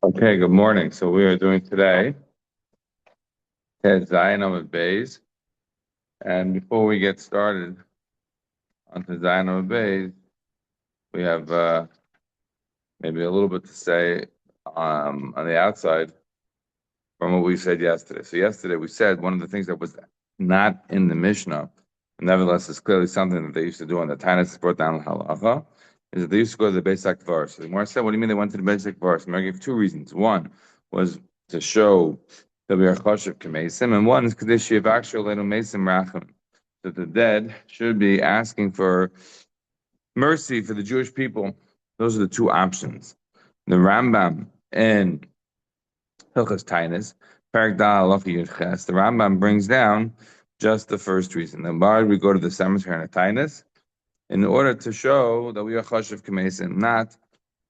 Okay, good morning. So we are doing today Ted Zion Amud Bays. And before we get started on the Zion Amud Bays, we have maybe a little bit to say on the outside from what we said yesterday. So yesterday we said one of the things that was not in the Mishnah, nevertheless is clearly something that they used to do on the Taanit brought down in Halacha, is that they used to go to the Beis HaKvar. So the Gemara said, what do you mean they went to the Beis HaKvar? So I gave two reasons. One was to show that we are choshev k'mesim, and one is kadesh yivakshel leinu mesim rachim, that the dead should be asking for mercy for the Jewish people. Those are the two options. The Rambam and Hilchas Tainus, Parak Da Halacha Yud Ches, the Rambam brings down just the first reason. Then why we go to the cemetery in Tainus? In order to show that we are choshev k'mesim, not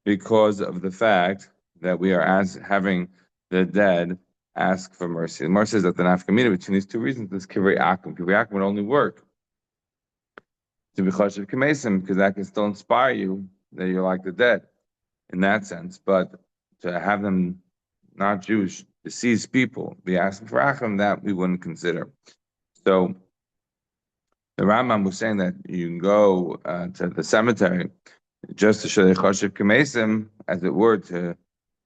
because of the fact that we are having the dead ask for mercy. The Mar says that the nafkamina between these two reasons is kivrei akum. Kivrei akum would only work to be choshev k'mesim because that can still inspire you that you're like the dead in that sense. But to have them not Jewish, deceased people, be asking for Achim, that we wouldn't consider. So the Rambam was saying that you can go to the cemetery just to show the Choshev Kemesim, as it were, to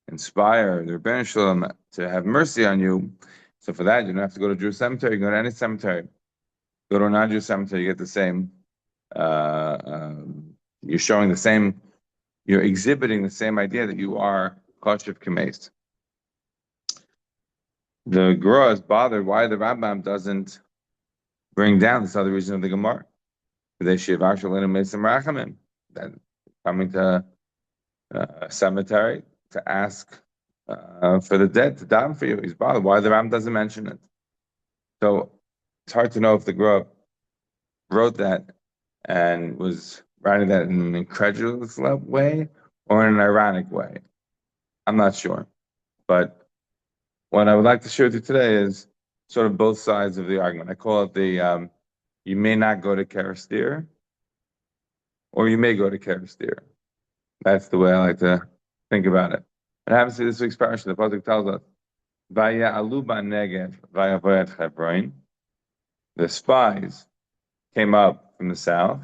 inspire the Rebbeinu Shalom to have mercy on you. So for that, you don't have to go to Jewish cemetery. You can go to any cemetery. Go to a non-Jewish cemetery, you get the same. You're showing the same. You're exhibiting the same idea that you are Choshev Kemes. The Gra is bothered why the Rambam doesn't bring down this other reason of the Gemara. They should actually made some rachamim. That coming to a cemetery to ask for the dead to daven for you. He's bothered why the Rambam doesn't mention it. So it's hard to know if the Gra wrote that and was writing that in an incredulous way or in an ironic way. I'm not sure, but what I would like to share with you today is sort of both sides of the argument. I call it the you may not go to Karastir, or you may go to Karastir. That's the way I like to think about it. What happens to this week's parasha? The pasuk tells us, "Vaya aluba negev, vaya voyat Hebron." The spies came up from the south.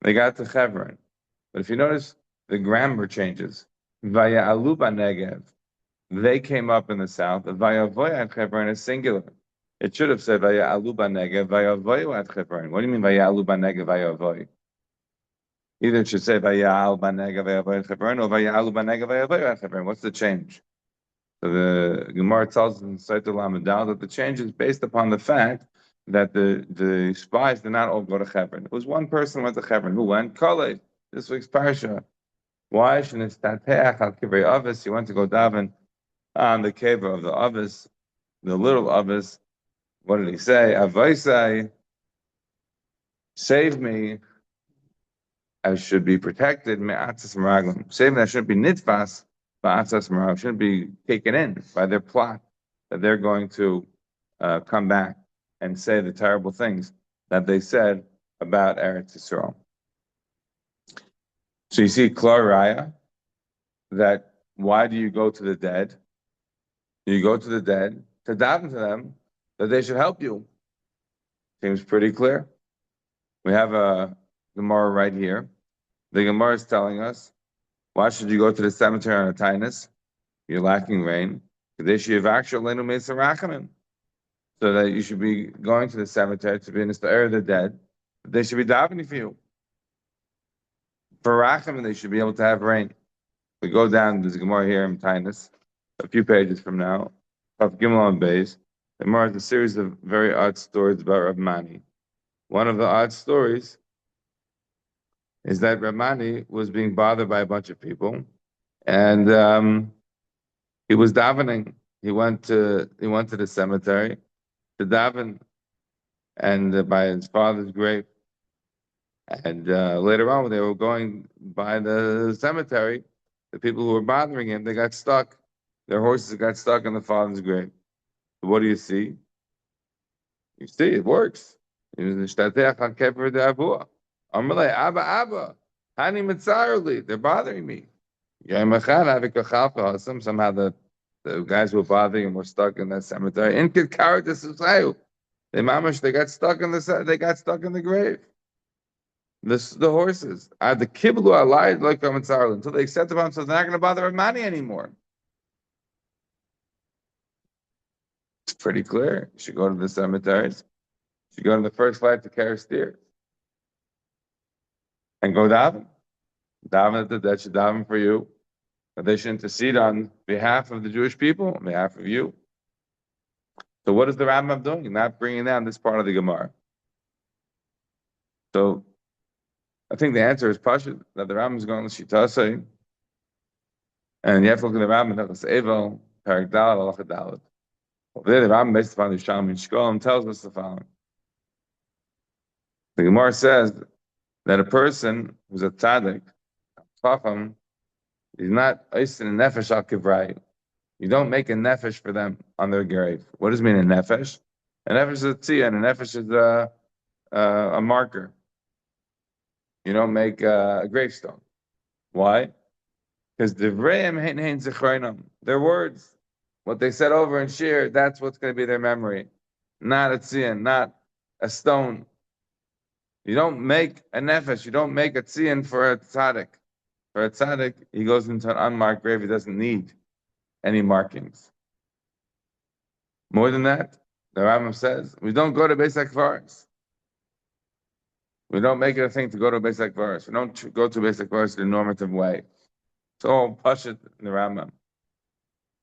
They got to Hebron, but if you notice, the grammar changes. Vaya aluba negev. They came up in the south. Vayavoy at Hebron is singular. It should have said Vaya'alu b'negev Vayavoy at Hebron. What do you mean Vaya'alu b'negev Vayavoy? Either it should say Vaya'al b'negev Vayavoy at Hebron or Vaya'alu b'negev Vayavoy at Hebron. What's the change? So the Gemara tells us in Seit Lamadal that the change is based upon the fact that the spies did not all go to Hebron. It was one person who went to Hebron. Who went? Kalev. This week's parsha. Why? Shenistateach al kivrei avis. He went to go daven on the cave of the Avis, the little Avis. What did he say? Avaisai, save me. I should be protected. Me'atzas maraglim. Save me. I shouldn't be nitfas. Me'atzas maraglim. Shouldn't be taken in by their plot that they're going to come back and say the terrible things that they said about Eretz Yisrael. So you see, Klaraya, that why do you go to the dead? You go to the dead to daven to them that they should help you. Seems pretty clear. We have a Gemara right here. The Gemara is telling us, why should you go to the cemetery on a Tainus? You're lacking rain. So that you should be going to the cemetery to be in the air of the dead. They should be davening for you. For Racham, they should be able to have rain. We go down, there's a Gemara here in Tainus, a few pages from now, of Gimel and Beis. The Gemara has a series of very odd stories about Rab Mani. One of the odd stories is that Rab Mani was being bothered by a bunch of people, and he was davening. He went to the cemetery to daven, and by his father's grave. And later on, when they were going by the cemetery, the people who were bothering him, they got stuck. Their horses got stuck in the father's grave. So what do you see? You see, it works. They're bothering me. Somehow The guys who were bothering him were stuck in that cemetery. In character society. They got stuck in the grave. The horses. The kiblu alai like until they accepted themselves, they're not going to bother with money anymore. It's pretty clear. You should go to the cemeteries. You should go to the first flight to carry steers and go daven. Daven that the dead should daven for you. That they should intercede on behalf of the Jewish people, on behalf of you. So what is the Rambam doing? Not bringing down this part of the Gemara. So I think the answer is Pashut, that the Rambam is going to Shitasei, and you have to look at the Rambam, Nechas Evel, Parak Dalad, Halacha Dalad. Over there, the Rambam, based upon the Shalom in Shkolim, tells us the following. The Gemara says that a person who's a tzaddik, chacham, is not oisin nefesh al kivrai. You don't make a nefesh for them on their grave. What does it mean a nefesh? A nefesh is a tzia, and a nefesh is a marker. You don't make a gravestone. Why? Because their words, what they said over in shir, that's what's going to be their memory. Not a tzion, not a stone. You don't make a nefesh, you don't make a tzion for a tzaddik. For a tzaddik, he goes into an unmarked grave, he doesn't need any markings. More than that, the Rambam says, we don't go to Beis HaKvaros. We don't make it a thing to go to Beis HaKvaros. We don't go to Beis HaKvaros in a normative way. It's all Pashut in the Rambam.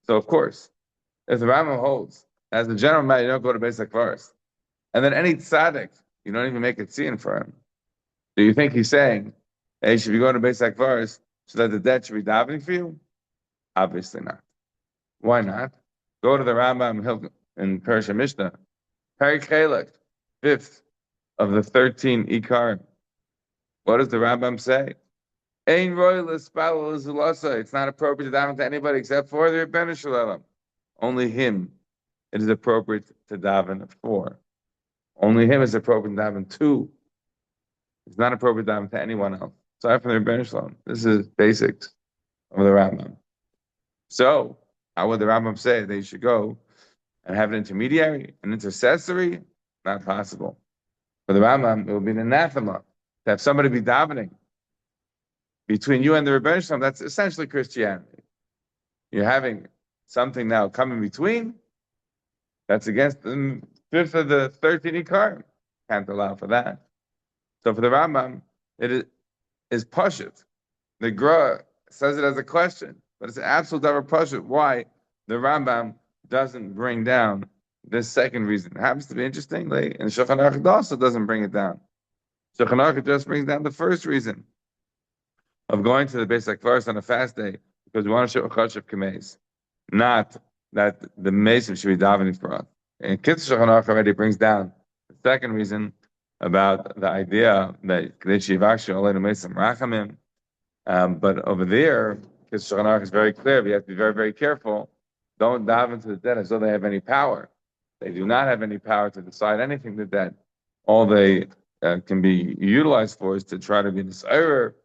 So of course, if the Rambam holds, as a general matter, you don't go to Beis HaKvaros. And then any tzaddik, you don't even make a tziyun for him. Do you think he's saying, hey, should we go to Beis HaKvaros so that the dead should be davening for you? Obviously not. Why not? Go to the Rambam in Persia Mishnah. Perik Chelek, 5th of the 13 Ikar. What does the Rambam say? Ein roy l'spalel l'zulasa. It's not appropriate to daven to anybody except for the Rebbeinu Shalom. Only him it is appropriate to daven for. Only him is appropriate to daven to. It's not appropriate to daven to anyone else. Aside from the Rebbeinu Shalom. This is basics of the Rambam. So, how would the Rambam say they should go and have an intermediary, an intercessory? Not possible. For the Rambam, it would be an anathema to have somebody be davening between you and the Rebbeinu Shalom. That's essentially Christianity. You're having something now come in between. That's against the 5th of the 13 Ikar. Can't allow for that. So for the Rambam, it is Pashut. The Gra says it as a question, but it's an absolute double Pashut. Why the Rambam doesn't bring down this second reason? It happens to be interesting, and Shulchan Aruch also doesn't bring it down. Shulchan Aruch just brings down the first reason of going to the Beis HaKvaros on a fast day because we want to show a chashav kameis, not that the mesim should be davening for us. And Kitzur Shulchan Aruch already brings down the second reason about the idea that Kadesh Yivakshu Aleinu Mesim Rachamim. But over there, Kitzur Shulchan Aruch is very clear. We have to be very, very careful. Don't daven to the dead as though they have any power. They do not have any power to decide anything to the dead. All they can be utilized for is to try to be nisayrer.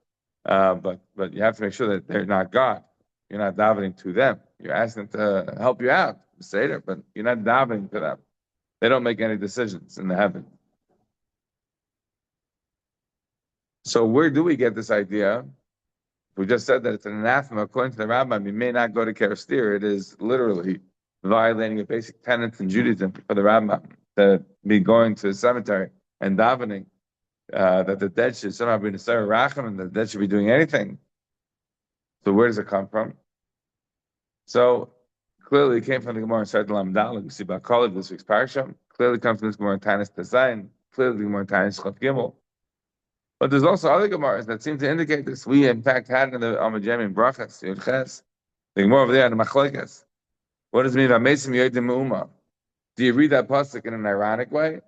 But you have to make sure that they're not God. You're not davening to them. You're asking them to help you out, Seder, but you're not davening to them. They don't make any decisions in the heaven. So where do we get this idea? We just said that it's an anathema. According to the Rambam, you may not go to Kerastir. It is literally violating a basic tenet in Judaism for the Rambam to be going to the cemetery and davening that the dead should somehow be Nesar Racham and the dead should be doing anything. So where does it come from? So clearly it came from the Gemara in Sard Lam Dal, we see about Kalev this week's parasha. Clearly comes from this Gemara in Taanit Design. Clearly the Gemara in Taanit Chaf Gimel. But there's also other Gemaras that seem to indicate this. We in fact had in the Amud Yomi in Brachas, Yud Ches, the Gemara over there in the Machlekes. What does it mean? V'amesim yodim me'uma. Do you read that pasuk in an ironic way?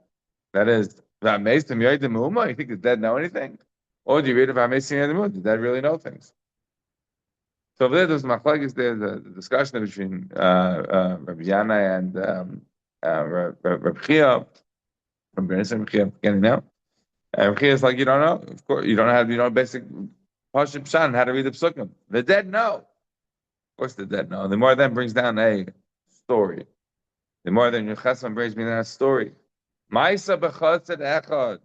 That is, v'amesim yodim me'uma. You think the dead know anything? Or do you read it v'amesim yodim me'uma? The dead really know things. So over there's Machlekes. There's a discussion between Rabbi Yana and Rabbi Chia. Rabbi Chia, getting now. Rabbi Chia is like, you don't know. Of course, you don't have basic Pashut Pshan how to read the psukim. The dead know. course the dead know. The more then brings down a story. The more than your chesed brings me down a story. Ma'isa b'chassid echad.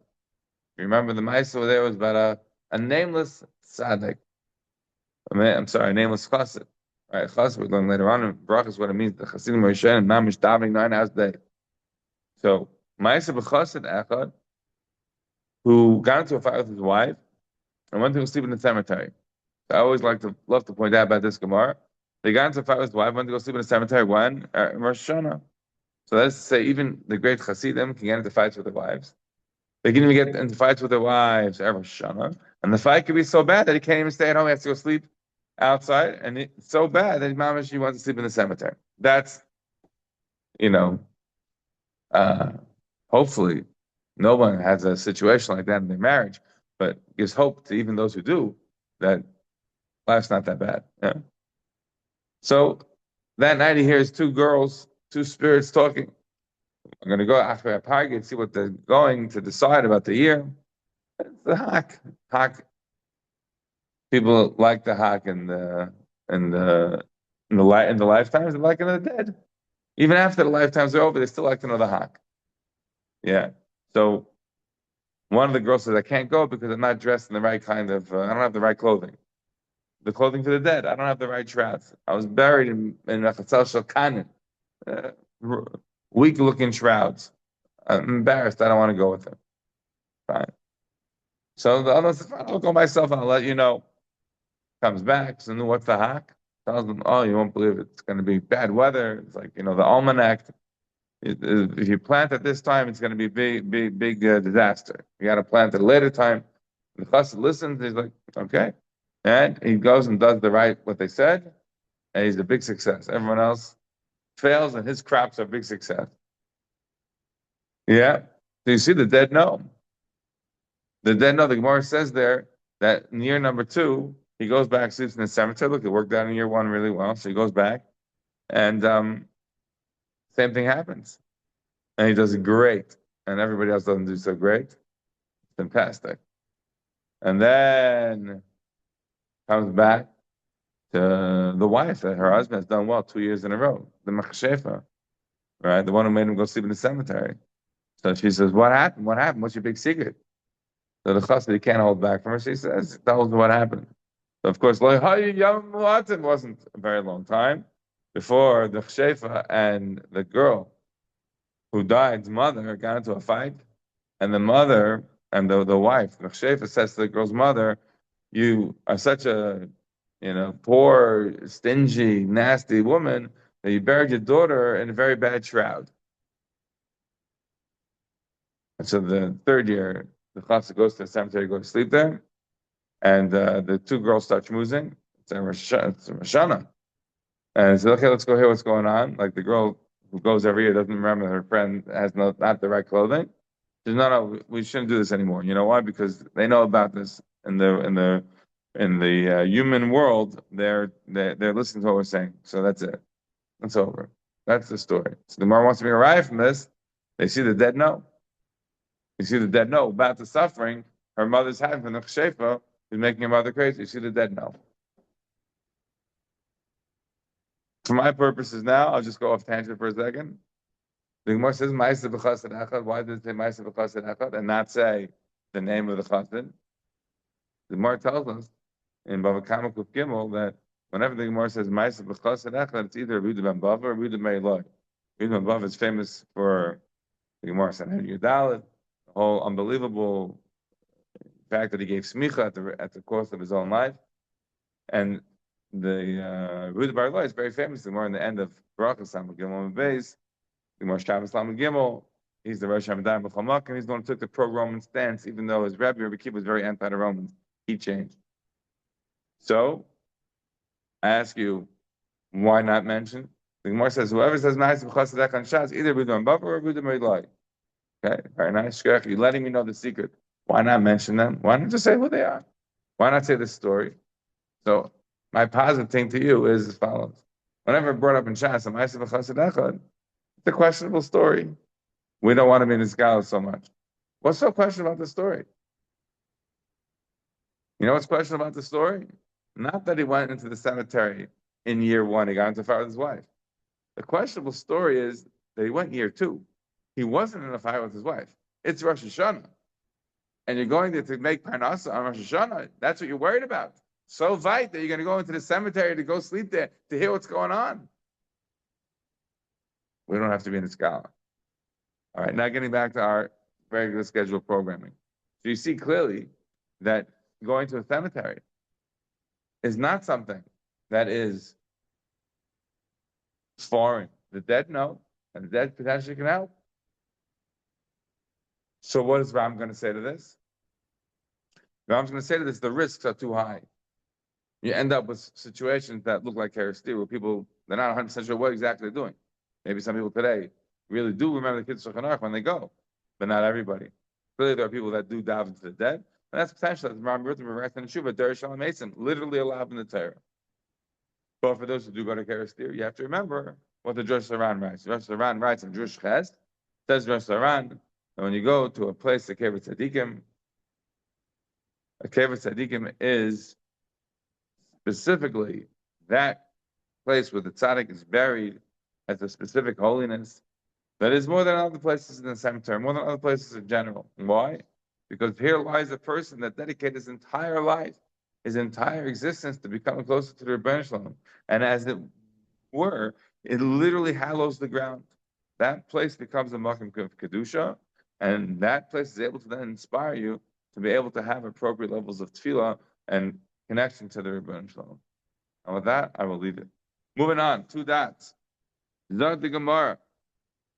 Remember the Ma'isa there was about a nameless tzaddik. I'm sorry, a nameless chassid. All right, chassid we're going later on in brachas what it means. The chassidim Moshe and mamish davening 9 hours a day. So Ma'isa b'chassid echad, who got into a fight with his wife and went to go sleep in the cemetery. I always love to point out about this Gemara. They got into a fight with his wife, went to go sleep in the cemetery when? Rosh Hashanah. So let's say even the great Hasidim can get into fights with their wives. They can even get into fights with their wives every Shana. And the fight could be so bad that he can't even stay at home. He has to go sleep outside. And it's so bad that he wants to sleep in the cemetery. That's, you know, hopefully no one has a situation like that in their marriage, but gives hope to even those who do that life's not that bad. Yeah. So that night he hears two girls, two spirits talking. I'm going to go after a party and see what they're going to decide about the year. It's the hak. Hak. People like the hak in the lifetimes. They like it in the dead. Even after the lifetimes are over, they still like to know the hak. Yeah. So one of the girls says, "I can't go because I'm not dressed in the right kind of. I don't have the right clothing. The clothing for the dead. I don't have the right shrouds. I was buried in a chatzal shel kanin, weak-looking shrouds. I'm embarrassed. I don't want to go with them." Fine. So the other says, "I'll go myself and I'll let you know." Comes back, so what's the hak? Tells them, "Oh, you won't believe it. It's going to be bad weather. It's like, the almanac. If you plant at this time, it's going to be big disaster. You got to plant at a later time." The chassid listens. He's like, "Okay," and he goes and does what they said, and he's a big success. Everyone else fails, and his crops are big success. Yeah. So you see, the dead know. The Gemara says there that in year number 2, he goes back, sleeps in the cemetery. Look, it worked out in year 1 really well. So he goes back, and same thing happens. And he does great. And everybody else doesn't do so great. Fantastic. And then comes back to the wife that her husband has done well 2 years in a row, the Machshefa, right? The one who made him go sleep in the cemetery. So she says, "What happened? What happened? What's your big secret?" So the chassid, he can't hold back from her. She says, "Tells me what happened." So of course, wasn't a very long time before the chshefa and the girl who died's mother got into a fight, and the mother and the wife, the chshefa, says to the girl's mother, "You are such a poor, stingy, nasty woman that you buried your daughter in a very bad shroud." And so the third year, the chassid goes to the cemetery, goes to sleep there, and the two girls start schmoozing. It's a Rosh and said, "Okay, let's go hear what's going on." Like the girl who goes every year doesn't remember her friend has not the right clothing. She says, "No, we shouldn't do this anymore." You know why? Because they know about this in the human world. They're listening to what we're saying. So that's it. That's over. That's the story. So the more wants to be arrived from this, they see the dead know. You see the dead know about the suffering her mother's having from the Shefa is making her mother crazy. You see the dead know. For my purposes now, I'll just go off tangent for a second. The Gemara says Ma'aseh b'chassid echad. Why did it say Ma'aseh b'chassid echad and not say the name of the chassid? The Gemara tells us in Bava Kama Kuf Gimel that whenever the Gemara says Ma'aseh b'chassid echad, it's either Rehuda ben Bava or Rehuda ben Eloi. Rehuda ben Bava is famous for the Gemara Sanhedrin Yudalit, the whole unbelievable fact that he gave smicha at the course of his own life, and the Rehuda ben Eloi is very famous. The Gemara in the end of Barachas Samach Gimel and Beis. The Moshe Islam Gimel, he's the Rosh Hamadan B'Chamak, and he's the one who took the pro-Roman stance, even though his Rabbi Kiva was very anti-Romans. He changed. So, I ask you, why not mention? The Gemara says, whoever says Ma'aseh b'chassid echad Shas, either Rehuda ben Bava or Rehuda ben Eloi. Okay, very nice. You're letting me know the secret. Why not mention them? Why not just say who they are? Why not say this story? So, my positive thing to you is as follows. Whenever brought up in Shas, Ma'aseh b'chassid echad, it's a questionable story. We don't want to be in the scholar so much. What's so questionable about the story? You know what's questionable about the story? Not that he went into the cemetery in year one, he got into a fight with his wife. The questionable story is that he went year two. He wasn't in a fight with his wife. It's Rosh Hashanah. And you're going to make Parnasa on Rosh Hashanah. That's what you're worried about. So vital that you're going to go into the cemetery to go sleep there to hear what's going on. We don't have to be in the scholar. All right, now getting back to our regular scheduled programming. So you see clearly that going to a cemetery is not something that is foreign. The dead know, and the dead potentially can help. So what is Ram going to say to this? Ram's going to say to this, the risks are too high. You end up with situations that look like Harris where people, they're not 100% sure what exactly they're doing. Maybe some people today really do remember the kids Shulchan Aruch when they go, but not everybody. Clearly, there are people that do daven to the dead, and that's potential. As Ram Ruth and Shuvah, Derish Shalom Mason, literally allowed in the Torah. But for those who do go to Harris you have to remember what the Josh Saran writes. Josh Saran writes in Jewish Ches, says Josh Saran, and when you go to a place, a Kever Tzadikim, a Kever Tzadikim is specifically that place where the tzaddik is buried has a specific holiness that is more than other places in the cemetery, more than other places in general. Why? Because here lies a person that dedicated his entire life, his entire existence to becoming closer to the Rebbeinu Shalom. And as it were, it literally hallows the ground. That place becomes a Makom of Kedusha, and that place is able to then inspire you to be able to have appropriate levels of tefillah and connection to the Rebbeinu Shalom. And with that, I will leave it. Moving on, 2 dots. Zog the Gemara.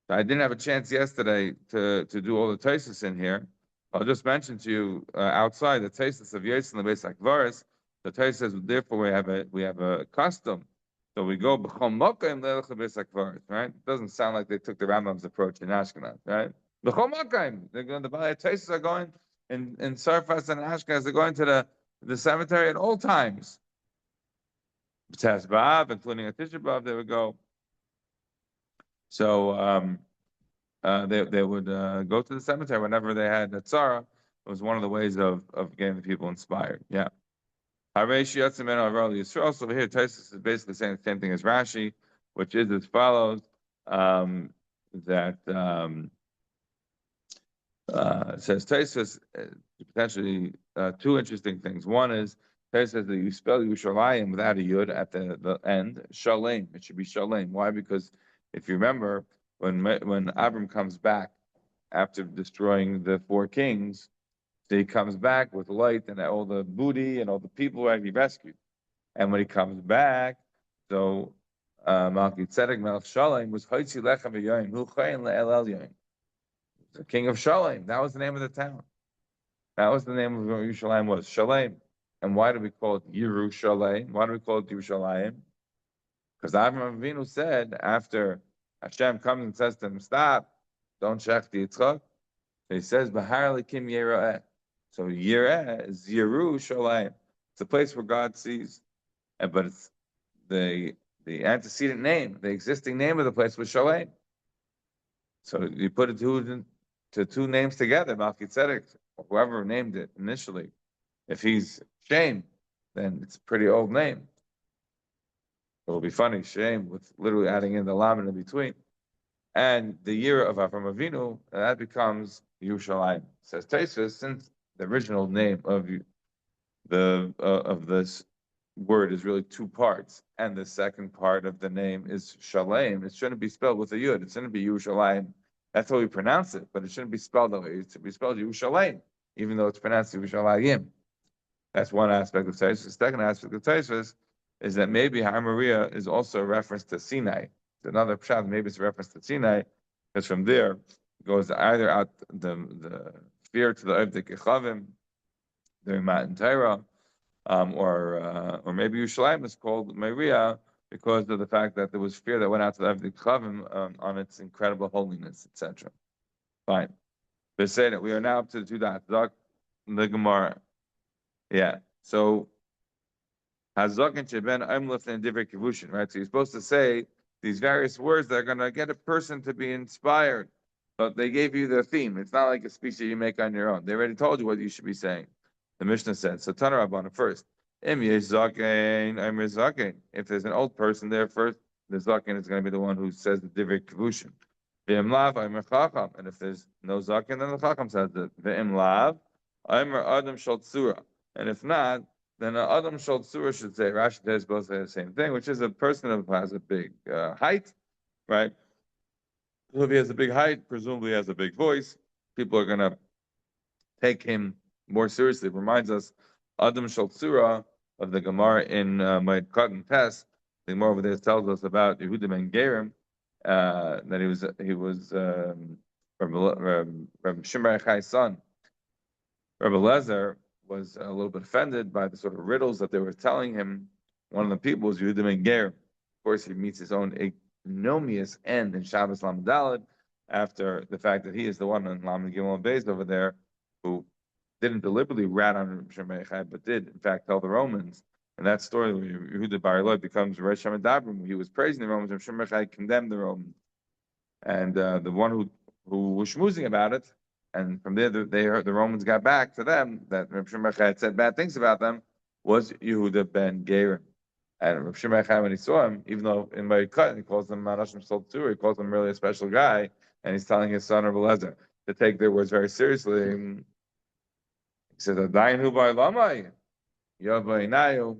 I didn't have a chance yesterday to do all the Taisus in here. I'll just mention to you outside the Taisus of Yetz and the Beis HaKvaris. The Taisus says, therefore we have a custom. So we go b'chol mokayim leilach Beis HaKvaris, right? It doesn't sound like they took the Rambam's approach in Ashkenaz, right? B'chol mokayim. They're going to buy Taisus are going in Sarfas and Ashkenaz. They're going to the cemetery at all times. B'tzas B'av, including a Tisha B'av, they would go. So they would go to the cemetery whenever they had a tzara. It was one of the ways of getting the people inspired. Yeah. So over here, Taisus is basically saying the same thing as Rashi, which is as follows: that says Taisus potentially 2 interesting things. One is Taisus says that you spell Yerushalayim without a yud at the end, Shalem. It should be Shalem. Why? Because if you remember, when Abram comes back after destroying the 4 kings, so he comes back with light and all the booty and all the people that he rescued. And when he comes back, so Malki Tzedek Melech Shalem was Haitzi Lechem V'Yoyim Hu Chayin Le'el Yoyim, the king of Shalem. That was the name of the town. That was the name of what Yerushalayim was, Shalem. And why do we call it Yerushalayim? Why do we call it Yerushalayim? Because Avraham Avinu said after Hashem comes and says to him, "Stop, don't check the Yitzchak." He says, "Bahar Likim Yera'eh." So Yera'eh is Yerushalayim. It's a place where God sees, but it's the antecedent name, the existing name of the place was Shalem. So you put it to 2 names together, Malki Tzedek, whoever named it initially. If he's Shem, then it's a pretty old name. It will be funny, Shem, with literally adding in the lamed in between. And the year of Avram Avinu, that becomes Yerushalayim. Says Taisus, since the original name of this word is really 2 parts, and the second part of the name is Shalem, it shouldn't be spelled with a yud. It shouldn't be Yerushalayim. That's how we pronounce it, but it shouldn't be spelled that way. It should be spelled Yerushalayim, even though it's pronounced Yerushalayim. That's one aspect of Taisus. The second aspect of Taisus is that maybe Har Maria is also a reference to Sinai. It's another pshat, maybe it's a reference to Sinai, because from there it goes either out the fear to the Ovdei Kechavim during Matan Torah, or maybe Yerushalayim is called Maria because of the fact that there was fear that went out to the Ovdei Kechavim on its incredible holiness, etc. Fine. They say that we are now up to the 2 dots. The Gemara. Yeah. So Hazakin Sheben Imlif and Divrei Kivushin, right? So you're supposed to say these various words that are going to get a person to be inspired. But they gave you the theme. It's not like a speech that you make on your own. They already told you what you should be saying. The Mishnah said. So Tana Rabbana first. Im yesh zaken, I'm zaken. If there's an old person there first, the zaken is going to be the one who says the divrei kavushin. V'im lav, I'm chacham. And if there's no zaken, then the chacham says the v'im lav, I'm adam shal tzura. And if not, then adam shal tzura should say. Rashi says both say the same thing, which is a person who has a big height, right? So if he has a big height, presumably he has a big voice. People are going to take him more seriously. It reminds us, Adam Shaltsura of the Gemara in Moed Katan Test. The Gemara over there tells us about Yehuda ben Gerim, that he was Rabbi Shimon Chai's son. Rabbi Lezer was a little bit offended by the sort of riddles that they were telling him. One of the people was Yehuda ben Gerim. Of course, he meets his own ignominious end in Shabbos Lamed Daled after the fact that he is the one in Lamed Gimel Beis over there who didn't deliberately rat on Shemei Chai, but did in fact tell the Romans. And that story where Yehuda Bar Eloi becomes Rosh Hashanah, he was praising the Romans, and Shemei Chai condemned the Romans. And the one who was schmoozing about it, and from there they heard the Romans got back to them that Shemei Chai had said bad things about them, was Yehuda ben Gerim. And Rav Shimon Chai, when he saw him, even though in my cut he calls him Manashim Soltur, he calls him really a special guy, and he's telling his son Rav Eliezer to take their words very seriously. He said, "Adayin hu ba'olamai, yavay nayu,"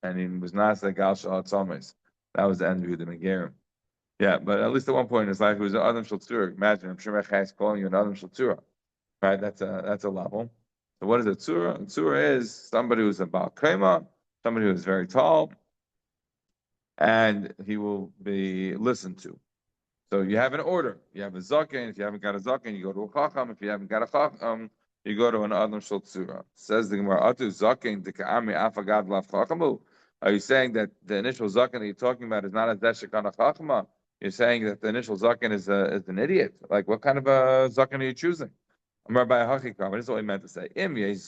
and he was not the gal shal atzomes. That was the end of Yehuda ben Gerim. Yeah, but at least at one point in his life, he was an Adam Shal. Imagine Rav Shimon Chai is calling you an Adam Shal, right? That's a level. So what is a tzura? A tzura is somebody who's a Baal Kema, somebody who is very tall, and he will be listened to. So you have an order. You have a zaken. If you haven't got a zaken, you go to a chacham. If you haven't got a chacham, you go to an adam shel tzura. Says the Gemara, "Atu zaken deka'ami afagad lav chachamu." Are you saying that the initial zaken that you're talking about is not a deshekana chachama? You're saying that the initial zaken is an idiot. Like, what kind of a zaken are you choosing? This is what he meant to say. This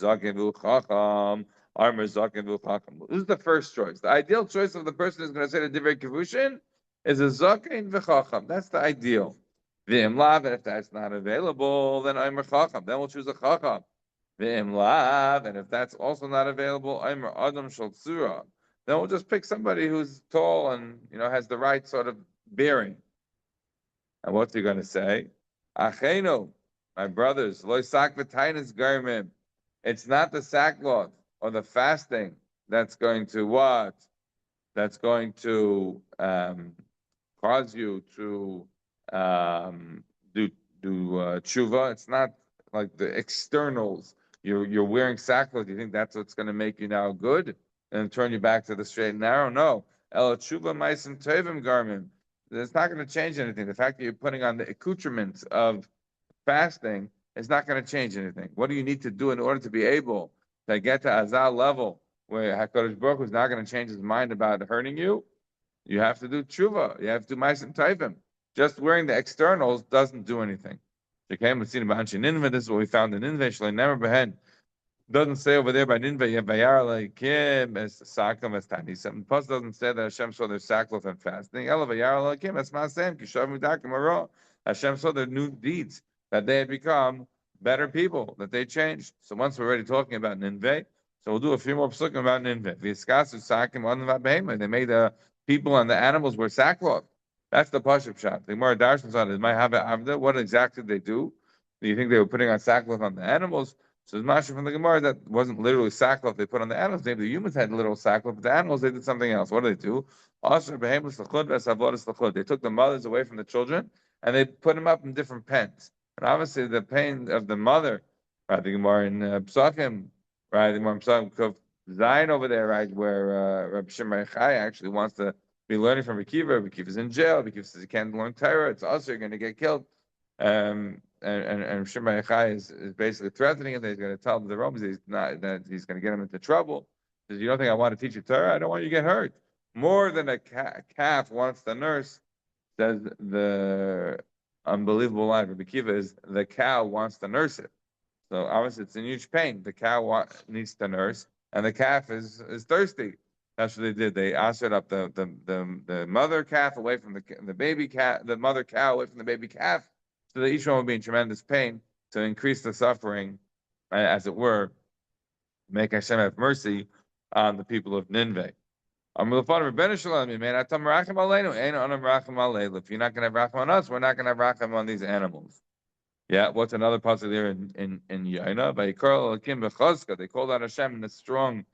is the first choice. The ideal choice of the person who's going to say the divrei kavushin is a zaken v'chacham. That's the ideal. V'im lav, and if that's not available, then I'm a chacham. Then we'll choose a chacham. V'im lav, and if that's also not available, I'm a adam shel tzura. Then we'll just pick somebody who's tall and has the right sort of bearing. And what's he going to say? Achenu, my brothers, loy sak v'tainis garmim. It's not the sackcloth or the fasting that's going to what? That's going to cause you to do tshuva. It's not like the externals. You're wearing sackcloth. You think that's what's going to make you now good and turn you back to the straight and narrow? No. El tshuva ma'asim tovim garmim. It's not going to change anything. The fact that you're putting on the accoutrements of fasting is not going to change anything. What do you need to do in order to be able to get to Azal level where HaKadosh Baruch Hu is not going to change his mind about hurting you? You have to do tshuva. You have to do ma'asim tovim. Just wearing the externals doesn't do anything. This is what we found in Ninveh. Never behen. Doesn't say over there by Ninveh, Vayar Elokim as Sakam as Taanit. Plus doesn't say that Hashem saw their sackcloth and fasting. Ela Vayar Elokim as Masem Kishav Midakim Ara. Hashem saw their new deeds, that they had become better people, that they changed. So once we're already talking about Ninveh, so we'll do a few more psukim about Ninveh. V'yiskasu Sakim on the They made the people and the animals wear sackcloth. That's the Pashup shot. The Gemara Darshan on is my Hava Avda. What exactly did they do? Do you think they were putting on sackcloth on the animals? So there's Masha from the Gemara that wasn't literally sackcloth they put on the animals. Maybe the humans had literal sackcloth, but the animals they did something else. What did they do? They took the mothers away from the children and they put them up in different pens. And obviously the pain of the mother, right? The Gemara in Psachim, right? The Gemara in Psachim Zion over there, right? Where Rabbi Shimon Chai actually wants to be learning from Akiva. Akiva's in jail. Akiva says he can't learn Torah. It's also you're going to get killed. And Shimon Chai is basically threatening him that he's going to tell the Romans that he's going to get him into trouble. He says, "You don't think I want to teach you Torah? I don't want you to get hurt. More than a calf wants to nurse," says the unbelievable line of Akiva, is the cow wants to nurse it. So obviously it's in huge pain. The cow needs to nurse, and the calf is thirsty. That's what they did. They ushered up the mother calf away from the baby calf, the mother cow away from the baby calf, so that each one would be in tremendous pain to increase the suffering, as it were, make Hashem have mercy on the people of Nineveh. If you're not going to have rachem on us, we're not going to have rachem on these animals. Yeah, what's another pasuk there in Yaina? They called out Hashem in a strong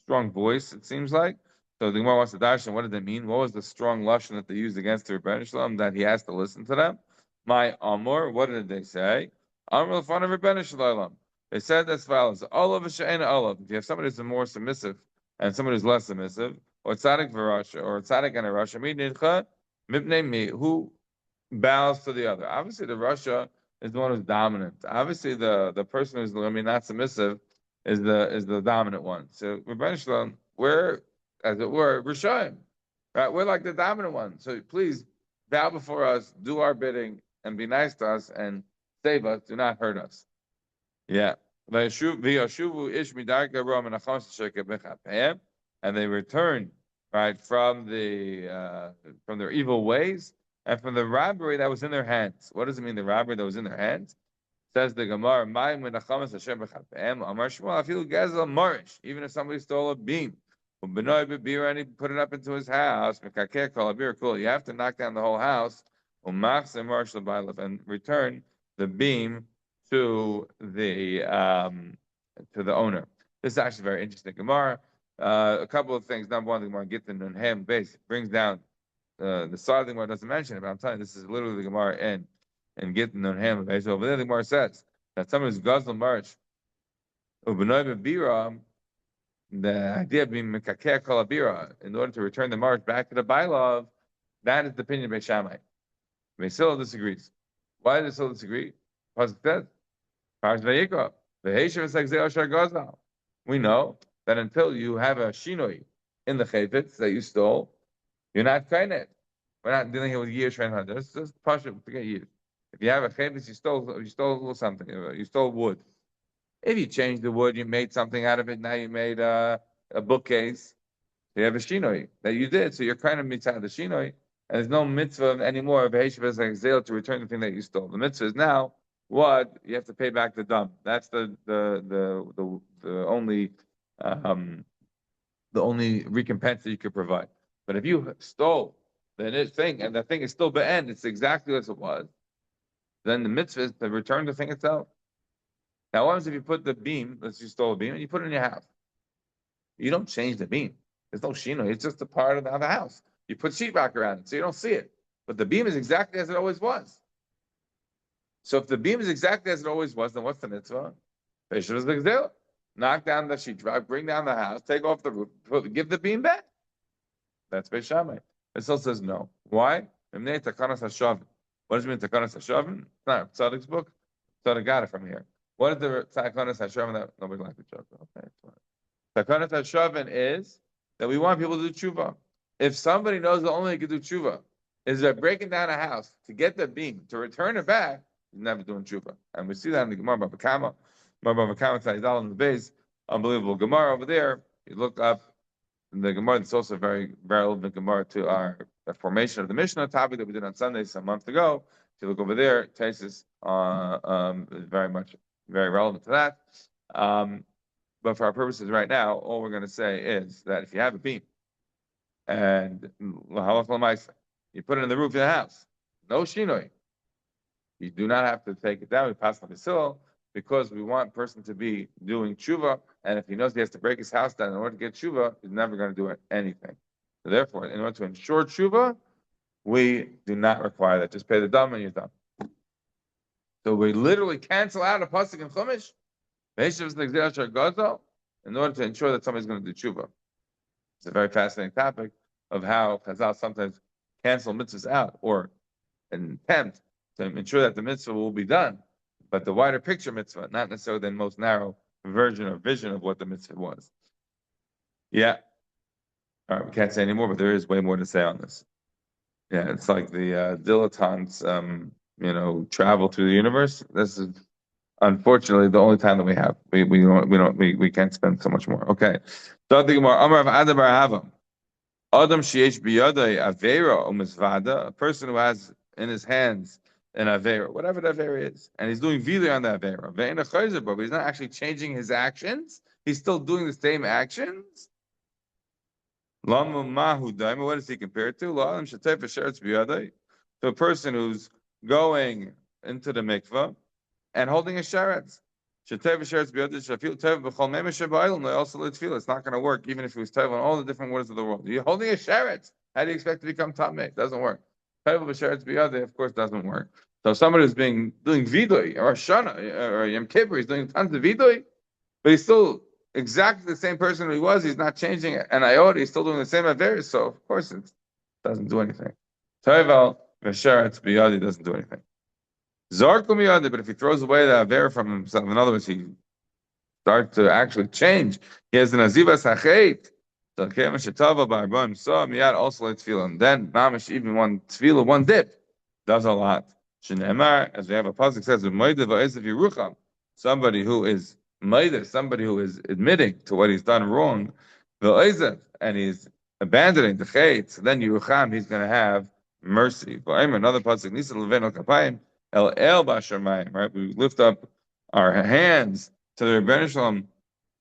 voice. It seems like. So the Gemara wants to darshan. What did it mean? What was the strong lashon that they used against the Rebbeinu Shalom that he has to listen to them? My Amor. What did they say? Amor l'fanav Rebbeinu Shalom. They said as follows: Olav v'she'ena olav. If you have somebody who's more submissive and somebody who's less submissive, or tzaddik v'rasha, or tzaddik and a rasha, mi nidcha mipnei mi, who bows to the other. Obviously, the rasha is the one who's dominant. Obviously, the person who's not submissive is the dominant one. So Rebbeinu Shalom, we're, as it were, Rishayim, right? We're like the dominant one. So please bow before us, do our bidding, and be nice to us and save us. Do not hurt us. Yeah. And they return, right, from their evil ways and from the robbery that was in their hands. What does it mean, the robbery that was in their hands? Says the Gemara, even if somebody stole a beam, and he put it up into his house, you have to knock down the whole house, and return the beam to the owner. This is actually very interesting. Gemara, a couple of things. Number one, the Gemara Gittin and Ham base brings down the side of the Gemara doesn't mention it, but I'm telling you, this is literally the Gemara and Gittin and Ham base. Over there, the Gemara says that someone who's Gazal March, the idea of being Mekakeh Kalabira, in order to return the march back to the Bailov, that is the opinion of Beis Shammai. Beis Hillel disagrees. Why does Hillel disagree? Because it says, we know that until you have a shinoi in the chayvitz that you stole, you're not kainet. We're not dealing here with years, just partial, forget years. If you have a chayvitz, you stole something, you stole wood. If you changed the wood, you made something out of it, now you made a bookcase, you have a shinoi that you did, so you're kind of mitzvah the shinoi, and there's no mitzvah anymore of to return the thing that you stole. The mitzvah is now what you have to pay back the dump. That's the only recompense that you could provide. But if you stole the thing and the thing is still be'end, it's exactly as it was, then the mitzvah is to return the thing itself. Now, what happens if you put the beam, let's say you stole a beam, and you put it in your house? You don't change the beam. There's no shino. It's just a part of the house. You put sheetrock around it, so you don't see it. But the beam is exactly as it always was. So if the beam is exactly as it always was, then what's the mitzvah? Knock down the sheetrock, bring down the house, take off the roof, give the beam back. That's Beis Shammai. It still says no. Why? What does it mean, Takanas HaShavin? It's not Tzaddik's book. Tzaddik got it from here. What is the Takanas HaShavin that nobody likes to joke? Okay, Takanas HaShavin is that we want people to do tshuva. If somebody knows the only way to do tshuva is by breaking down a house to get the beam, to return it back, he's never doing tshuva. And we see that in the Gemara Bava Kama. Gemara Bava Kama Tzadidal in the base. Unbelievable Gemara over there. You look up the Gemara, it's also a very relevant Gemara to our formation of the Mishnah topic that we did on Sunday some months ago. If you look over there, Tesis is very relevant to that. But for our purposes right now, all we're going to say is that if you have a beam and you put it in the roof of the house, no shinoi, you do not have to take it down. We pass on the sill because we want a person to be doing tshuva, and if he knows he has to break his house down in order to get tshuva, he's never going to do anything. So therefore, in order to ensure tshuva, we do not require that. Just pay the dam and you're done. So we literally cancel out a pasuk in Chumash in order to ensure that somebody's going to do tshuva. It's a very fascinating topic of how Chazal sometimes cancel mitzvahs out or an attempt to ensure that the mitzvah will be done, but the wider picture mitzvah, not necessarily the most narrow version or vision of what the mitzvah was. Yeah. All right, we can't say anymore, but there is way more to say on this. Yeah, it's like the dilettantes, travel through the universe. This is unfortunately the only time that we have. We can't spend so much more. Okay. So the Gemara, Amar of Adabar Havam. Adam sheyesh biyadai avera u'mizvada, a person who has in his hands an avera, whatever the avera is, and he's doing vili on the avera. But he's not actually changing his actions. He's still doing the same actions. Lama mahu daima. What does he compare it to? La'alim shetef v'sheretz biyadai. To a person who's going into the mikvah and holding a sheretz. Shetef v'sheretz biyadai shafil tev b'chol memesh ba'ilum also litfil. It's not going to work even if he was tev on all the different waters of the world. You're holding a sheretz. How do you expect to become tameh? Doesn't work. Tev v'sheretz biyadai, of course, doesn't work. So if somebody who's doing vidui or shana or yom kippur, he's doing tons of vidui, but he's still exactly the same person he was. He's not changing an iota. He's still doing the same averis. So of course it doesn't do anything. Toivel v'sheretz biyadi doesn't do anything. Zarkum biyadi, but if he throws away the aver from himself, in other words, he starts to actually change. He has an azivas hachet. So shetava ba'arbon so miyad also let tefillah. And then mamish even one tefillah, one dip, does a lot. Shneimar, as we have a pasuk says, "V'moidev va'ezav yirucham." Somebody who is meider, somebody who is admitting to what he's done wrong, and he's abandoning the chait, so then Yerucham, he's going to have mercy. Another pasuk, Nisa Levin al Kapayim, El Bashamayim, right? We lift up our hands to the Rebbeinu Shalom.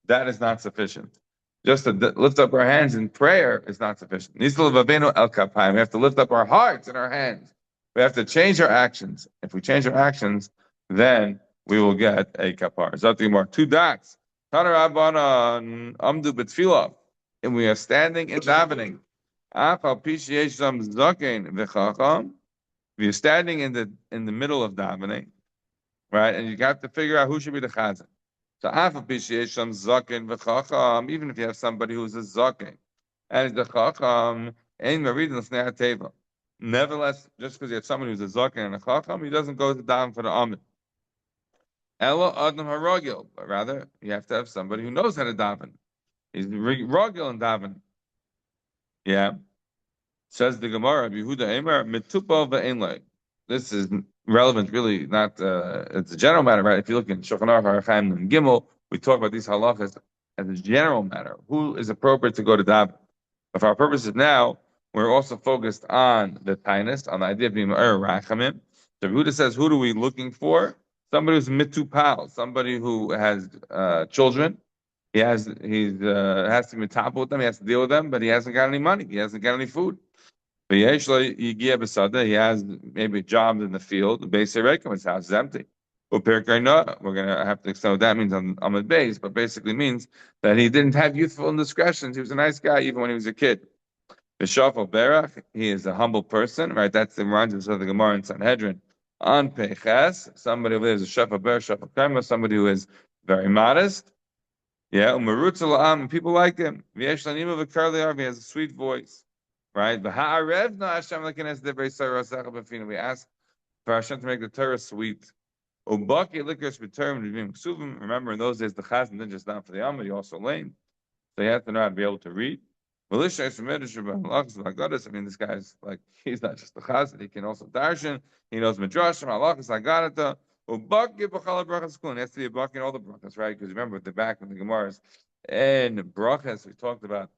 That is not sufficient. Just to lift up our hands in prayer is not sufficient. Nisa Levin al Kapayim. We have to lift up our hearts and our hands. We have to change our actions. If we change our actions, then we will get a kapar. Zatimar, two dots. Tanarabanan amdu betfilah. And we are standing in davening. We are standing in the middle of davening, right? And you have to figure out who should be the chazan. So even if you have somebody who's a zaken and is the chacham, nevertheless, just because you have someone who's a zaken and a chacham, he doesn't go to daven for the amid. Ella Adam Haragil, but rather you have to have somebody who knows how to daven. He's ragil in daven. Yeah. Says the Gemara, Yehuda Emer, Mitupa ve'enlei. This is relevant, really, not, it's a general matter, right? If you look in Shulchan Aruch, Harachaim, and Gimel, we talk about these halachas as a general matter. Who is appropriate to go to daven? But for our purposes now, we're also focused on the tainus, on the idea of being rachamim. So Yehuda says, who are we looking for? Somebody who's mitupal, somebody who has children. He has to be mitapal with them. He has to deal with them, but he hasn't got any money. He hasn't got any food. But he has maybe a job in the field. The base his house is empty. We're gonna have to explain what that means on Amud base, but basically means that he didn't have youthful indiscretions. He was a nice guy even when he was a kid. The Shafal Berach, he is a humble person, right? That's the reminds us of the Gemara in Sanhedrin. On Peches, somebody who is a Shafal Berach, Shafal Kema, somebody who is very modest. Yeah, and people like him. He has a sweet voice, right? We ask for Hashem to make the Torah sweet. Remember, in those days, the Chazan didn't just down for the Amud, he also lame. So you have to know how to be able to read. I mean, this guy's like, he's not just the Chazan, he can also darshan, he knows Midrashim, halachas, agadata. It has to be a buck in all the brachas, right? Because remember, at the back of the Gemaras and brachas, we talked about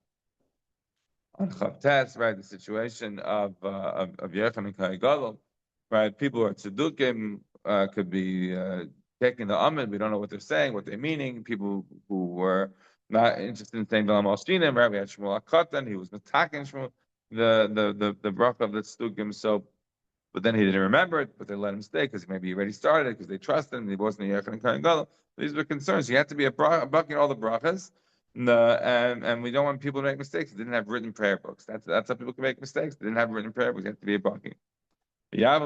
on Chavtes, right? The situation of Yechon and Kayagadol, right? People who are tzedukim could be taking the amid. We don't know what they're saying, what they're meaning. People who were not interested in saying Velam Alstinim, right? We had Shmuel Akatan, he was metaking Shmuel, the bracha of the tzedukim. So, but then he didn't remember it, but they let him stay because maybe he already started it because they trusted him. He wasn't a Yechon and Kayagadol. These were concerns. You have to be a buck in all the brachas. And we don't want people to make mistakes. They didn't have written prayer books. That's how people can make mistakes. They didn't have written prayer books. They have to be a bucking. Now,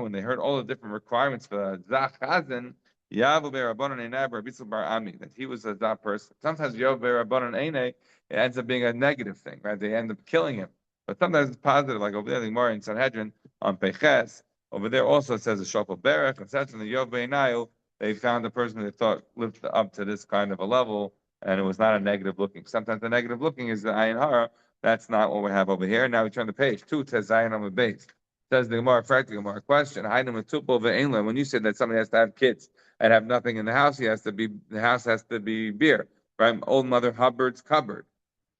when they heard all the different requirements for Zach Chazan, that he was a Zach person. Sometimes it ends up being a negative thing, right? They end up killing him. But sometimes it's positive, like over there, the Gemara in Sanhedrin on Peches. Over there also it says a Shofar Berach, and says in the Yov Beinayu, they found a person they thought lived up to this kind of a level, and it was not a negative looking. Sometimes the negative looking is the Ayin Hara. That's not what we have over here. Now we turn the page. 2 says Zayin on the base. Says the Gemara, practical Gemara question. When you said that somebody has to have kids and have nothing in the house, the house has to be beer, right? Old Mother Hubbard's cupboard.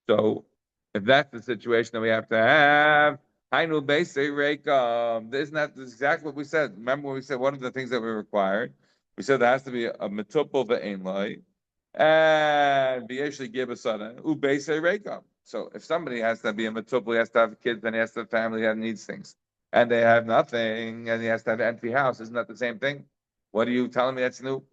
So if that's the situation that we have to have, isn't that exactly what we said? Remember what we said? One of the things that we required, we said there has to be a metupel ve'enlai and v'yeshli gibasana ubeisei reikam. So if somebody has to be a metupel, he has to have kids, then he has to have family that needs things, and they have nothing, and he has to have an empty house. Isn't that the same thing? What are you telling me that's new?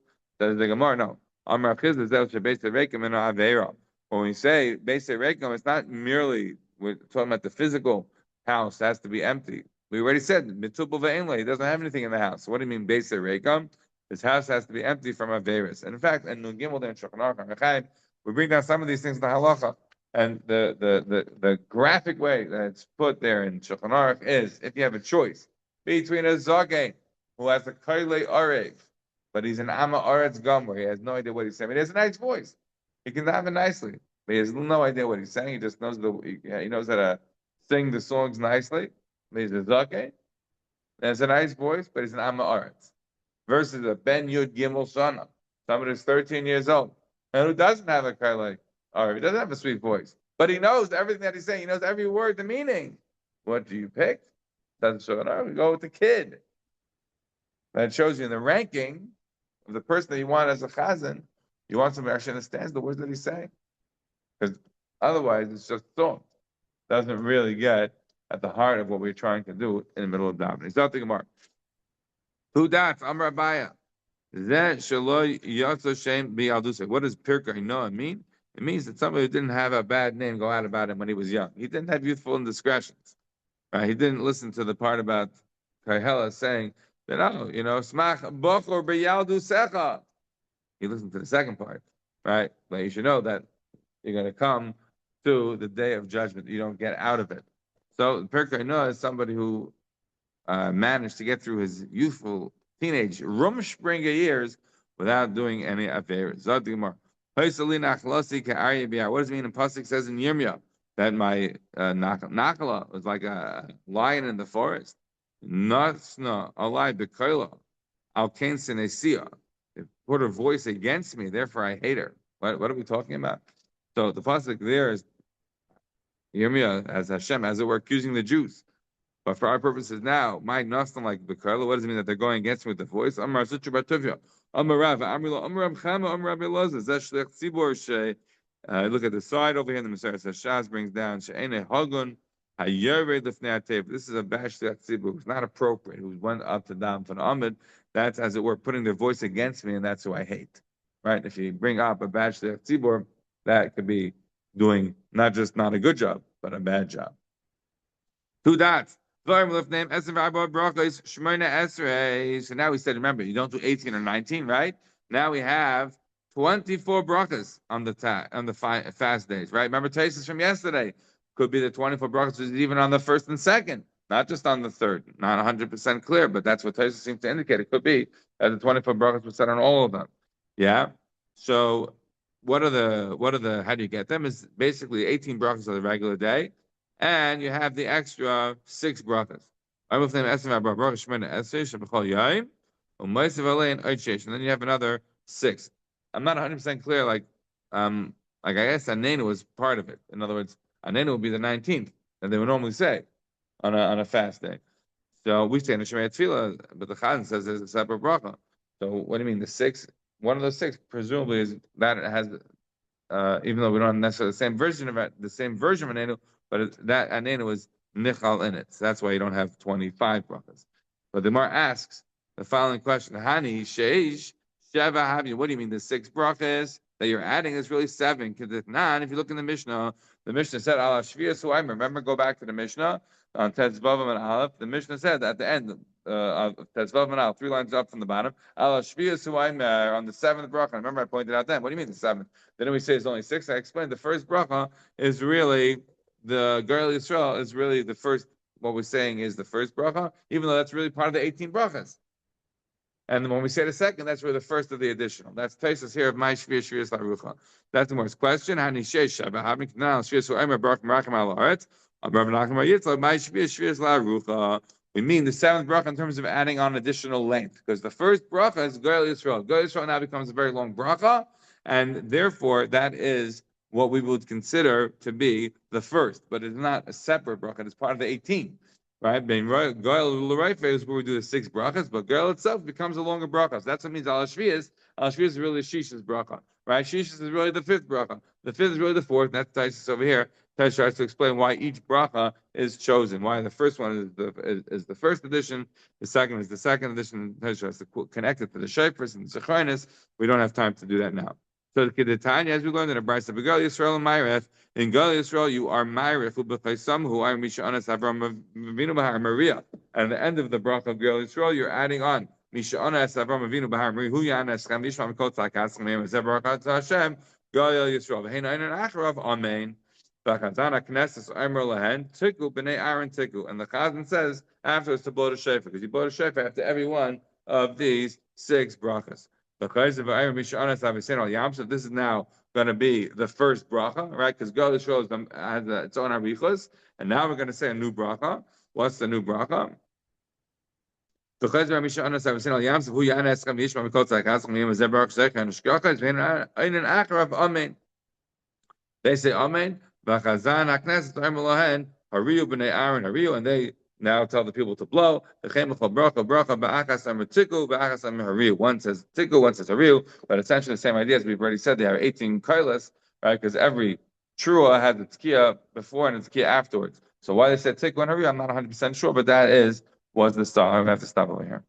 Says the Gemara, no. Amar Chizda zel shebeis rekim and aveira. When we say beis rekim, it's not merely we're talking about the physical house has to be empty. We already said mitupel ve'enle. He doesn't have anything in the house. So what do you mean beis rekim? His house has to be empty from aveiras. And in fact, in Nun Gimel there in Shulchan Aruch, we bring down some of these things in the halacha. And the graphic way that it's put there in Shulchan Aruch is if you have a choice between a zogay who has a kailei arev, but he's an ama aretz gomer, he has no idea what he's saying, but he has a nice voice. He can have it nicely, but he has no idea what he's saying. He just knows he knows how to sing the songs nicely. But he's a zogay, and has a nice voice, but he's an ama aretz. Versus a ben yud gimel shana, somebody who's 13 years old and who doesn't have a kailei. Or he doesn't have a sweet voice, but he knows everything that he's saying. He knows every word, the meaning. What do you pick? Doesn't show it. We go with the kid. That shows you in the ranking of the person that you want as a chazan. You want somebody who actually understands the words that he's saying, because otherwise it's just thought. Doesn't really get at the heart of what we're trying to do in the middle of davening. He's not thinking about who dots. Amar Abaya. What does Pirkei Noah mean? It means that somebody who didn't have a bad name go out about him when he was young. He didn't have youthful indiscretions. Right? He didn't listen to the part about Kahela saying that, smach bochor b'yaldu secha. He listened to the second part, right? But you should know that you're going to come to the day of judgment. You don't get out of it. So Pirkei Noah is somebody who managed to get through his youthful teenage rumspringa years without doing any affairs. What does it mean in Pasuk says in Yirmiyah that my nakala was like a lion in the forest? Nasna alai bekoila al kain sinesia. It put her voice against me, therefore I hate her. What are we talking about? So the Pasuk there is Yirmiyah as Hashem, as it were, accusing the Jews. But for our purposes now, my nothing like Bekarla, what does it mean that they're going against me with the voice? Amar Sutra Batuvia. Amar Rav, Amrila, Amar Rav Chama, Amar Rabbi Elazar, Zeshlech Tzibor She. Look at the side over here, the Messiah says, Shaz brings down, She'ene Hagun, Hayere Lifnei Atev. This is a Bash Tzibor who's not appropriate, who went up to down for the Amid. That's, as it were, putting their voice against me, and that's who I hate. Right? If you bring up a Bash Tzibor, that could be doing not just not a good job, but a bad job. Two dots. So now we said, remember, you don't do 18 or 19, right? Now we have 24 brachas on the fast days, right? Remember Taisus from yesterday. Could be the 24 brachas is even on the first and second, not just on the third. Not 100% clear, but that's what Taisus seems to indicate. It could be that the 24 brachas were said on all of them. Yeah. So what are the how do you get them? Is basically 18 brachas on the regular day. And you have the extra 6 brachas. And then you have another 6. I'm not 100% clear. Like I guess Anenu was part of it. In other words, Anenu would be the 19th, and they would normally say on a fast day. So we say in the Shemaya Tefillah, but the Chazan says there's a separate bracha. So what do you mean the 6? One of those 6 presumably is that it has, even though we don't have necessarily the same version of Anenu, but that Anenu was Nichal in it. So that's why you don't have 25 brachas. But the Gemara asks the following question: Hani Sheish Sheva Havi. What do you mean the 6 brachas that you're adding is really 7? Kedetnan. If you look in the Mishnah said Al Shviyah Suaim. Remember, go back to the Mishnah on Tetzvav and Aleph. The Mishnah said at the end of Tetzvav and Aleph, 3 lines up from the bottom. Al Shviyah Suaim on the 7th bracha. Remember, I pointed out then. What do you mean the 7th? Then we say it's only 6. I explained the first bracha is really the Girl Yisrael is really the first. What we're saying is the first bracha, even though that's really part of the 18 brachas. And when we say the second, that's really the first of the additional. That's Taisus here of my Shvir Shvius Larucha. That's the most question. Hani Sheish Shabbat Havik Now Shvius Omer Barak Merachim Al Haaretz Abrav Nachem Yitzchak my Shvir Shvius Larucha. We mean the 7th bracha in terms of adding on additional length, because the first bracha is Girl Yisrael. Girl Yisrael now becomes a very long bracha, and therefore that is what we would consider to be the first, but it's not a separate bracha. It's part of the 18, right? Goel l'Raife is where we do the 6 brachas, but Goel itself becomes a longer bracha. So that's what means Al Shviyas. Al Shviyas is really Shish's bracha, right? Shish's is really the 5th bracha. The 5th is really the 4th. And that's Taisus over here Tesh tries to explain why each bracha is chosen. Why the first one is the first edition, the second is the second edition. Tesh tries to connect it to the shayfers and the zecharinis. We don't have time to do that now. So the Kedetanya, as we learned in the Brisa, Begal Yisrael and Ma'aref, in Gal Yisrael you are Ma'aref, Ubechaysom, who are Misha Anas Avram Avinu Bahar Maria. And at the end of the bracha of Gal Yisrael, you're adding on Misha Anas Avram Avinu Bahar Maria, Hu Yanas Chem Yishma Mikot Tzak Meim Zebrakat Hashem, Gal Yisrael, V'hein Ein Acharav, Amen. V'chazana Knesses Omer Lahen Tiku B'nei Aaron Tiku, and the Chazan says afterwards to blow the shofar, because you blow the shofar after every one of these 6 brachas. This is now going to be the first bracha, right? Because Gal Yisrael has its own arichos, and now we're going to say a new bracha. What's the new bracha? They say Amen. Hariu b'nei Aaron Hariu, and they now tell the people to blow. One says tiku, one says hariu, but essentially the same idea as we've already said. They have 18 kailas, right? Because every trua had the tkiya before and the tkiya afterwards. So why they said tiku and hariu, I'm not 100% sure, but that was the start. I'm gonna have to stop over here.